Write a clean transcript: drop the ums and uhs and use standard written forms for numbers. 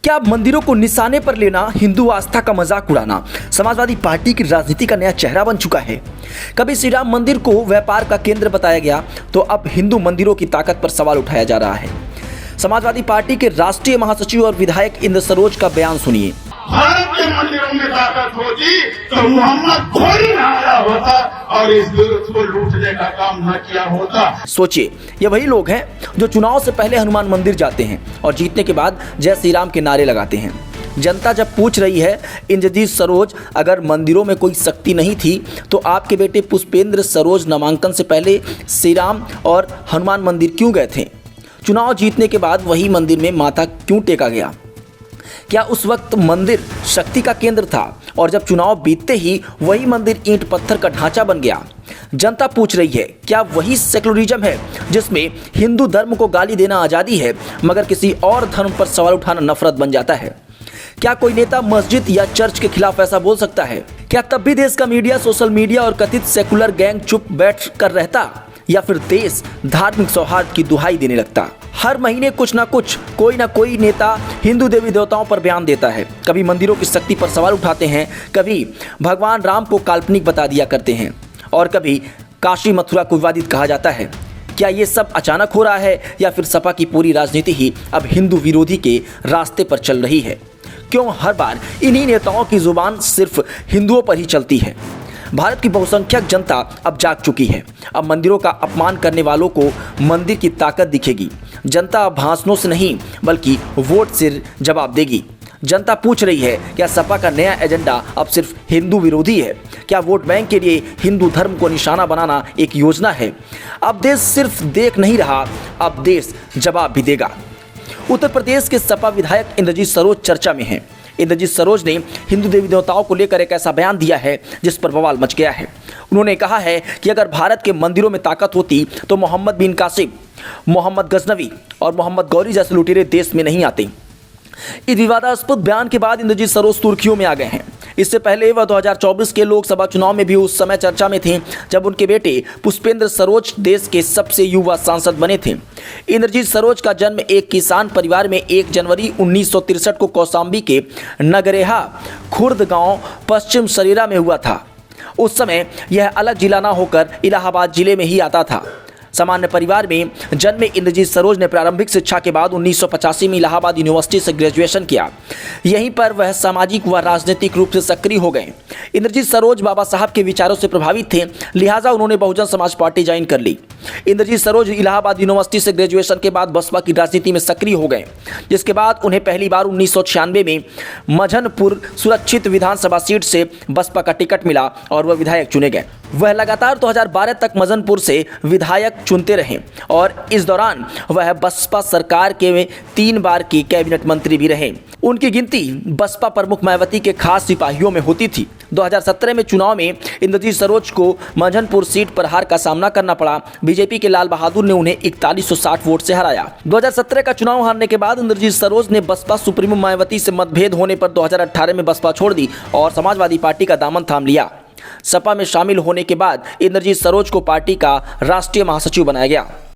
क्या मंदिरों को निशाने पर लेना हिंदू आस्था का मजाक उड़ाना समाजवादी पार्टी की राजनीति का नया चेहरा बन चुका है। कभी श्री राम मंदिर को व्यापार का केंद्र बताया गया तो अब हिंदू मंदिरों की ताकत पर सवाल उठाया जा रहा है। समाजवादी पार्टी के राष्ट्रीय महासचिव और विधायक इंद्र सरोज का बयान सुनिए। भारत के मंदिरों में ताकत होती तो मोहम्मद घोड़ी न आया होता और इस दुर्ग को लूटने का काम न किया होता। सोचिए, ये वही लोग हैं जो चुनाव से पहले हनुमान मंदिर जाते हैं और जीतने के बाद जय श्री राम के नारे लगाते हैं। जनता जब पूछ रही है इंद्रजीत सरोज, अगर मंदिरों में कोई शक्ति नहीं थी तो आपके बेटे पुष्पेंद्र सरोज नामांकन से पहले श्री राम और हनुमान मंदिर क्यों गए थे? चुनाव जीतने के बाद वही मंदिर में माथा क्यों टेका गया? क्या उस वक्त मंदिर शक्ति का केंद्र था और जब चुनाव बीतते ही वही मंदिर ईंट पत्थर का ढांचा बन गया? जनता पूछ रही है, क्या वही सेकुलरिज्म है जिसमें हिंदू धर्म को गाली देना आज़ादी है मगर किसी और धर्म पर सवाल उठाना नफरत बन जाता है? क्या कोई नेता मस्जिद या चर्च के खिलाफ ऐसा बोल सकता है? क्या तब भी देश का मीडिया, सोशल मीडिया और कथित सेकुलर गैंग चुप बैठ कर रहता या फिर देश धार्मिक सौहार्द की दुहाई देने लगता? हर महीने कुछ ना कुछ कोई ना कोई नेता हिंदू देवी देवताओं पर बयान देता है। कभी मंदिरों की शक्ति पर सवाल उठाते हैं, कभी भगवान राम को काल्पनिक बता दिया करते हैं और कभी काशी मथुरा को विवादित कहा जाता है। क्या ये सब अचानक हो रहा है या फिर सपा की पूरी राजनीति ही अब हिंदू विरोधी के रास्ते पर चल रही है? क्यों हर बार इन्हीं नेताओं की जुबान सिर्फ हिंदुओं पर ही चलती है? भारत की बहुसंख्यक जनता अब जाग चुकी है। अब मंदिरों का अपमान करने वालों को मंदिर की ताकत दिखेगी। जनता अब भाषणों से नहीं बल्कि वोट से जवाब देगी। जनता पूछ रही है, क्या सपा का नया एजेंडा अब सिर्फ हिंदू विरोधी है? क्या वोट बैंक के लिए हिंदू धर्म को निशाना बनाना एक योजना है? अब देश सिर्फ देख नहीं रहा, अब देश जवाब भी देगा। उत्तर प्रदेश के सपा विधायक इंद्रजीत सरोज चर्चा में हैं। इंद्रजीत सरोज ने हिंदू देवी देवताओं को लेकर एक ऐसा बयान दिया है जिस पर बवाल मच गया है। उन्होंने कहा है कि अगर भारत के मंदिरों में ताकत होती तो मोहम्मद बिन कासिम, मोहम्मद गजनवी और मोहम्मद गौरी जैसे लुटेरे देश में नहीं आते। इस विवादास्पद बयान के बाद इंद्रजीत सरोज सुर्खियों में आ गए हैं। इससे पहले वह 2024 के लोकसभा चुनाव में भी उस समय चर्चा में थे जब उनके बेटे पुष्पेंद्र सरोज देश के सबसे युवा सांसद बने थे। इंद्रजीत सरोज का जन्म एक किसान परिवार में 1 जनवरी 1963 को कौशाम्बी के नगरेहा खुर्द गांव पश्चिम सरेरा में हुआ था। उस समय यह अलग जिला न होकर इलाहाबाद जिले में ही आता था। सामान्य परिवार में जन्मे इंद्रजीत सरोज ने प्रारंभिक शिक्षा के बाद 1985 में इलाहाबाद यूनिवर्सिटी से ग्रेजुएशन किया। यहीं पर वह सामाजिक व राजनीतिक रूप से सक्रिय हो गए। इंद्रजीत सरोज बाबा साहब के विचारों से प्रभावित थे, लिहाजा उन्होंने बहुजन समाज पार्टी ज्वाइन कर ली। इंद्रजीत सरोज इलाहाबाद यूनिवर्सिटी से ग्रेजुएशन के बाद बसपा की राजनीति में सक्रिय हो गए, जिसके बाद उन्हें पहली बार 1996 में मझनपुर सुरक्षित विधानसभा सीट से बसपा का टिकट मिला और वह विधायक चुने गए। वह लगातार 2012 तक मझनपुर से विधायक चुनते रहे और इस दौरान वह बसपा सरकार के 3 बार की कैबिनेट मंत्री भी रहे। उनकी गिनती बसपा प्रमुख मायावती के खास सिपाहियों में होती थी। 2017 में चुनाव में इंद्रजीत सरोज को मझनपुर सीट पर हार का सामना करना पड़ा। बीजेपी के लाल बहादुर ने उन्हें 4160 वोट से हराया। 2017 का चुनाव हारने के बाद इंद्रजीत सरोज ने बसपा सुप्रीमो मायावती से मतभेद होने पर 2018 में बसपा छोड़ दी और समाजवादी पार्टी का दामन थाम लिया। सपा में शामिल होने के बाद इंद्रजीत सरोज को पार्टी का राष्ट्रीय महासचिव बनाया गया।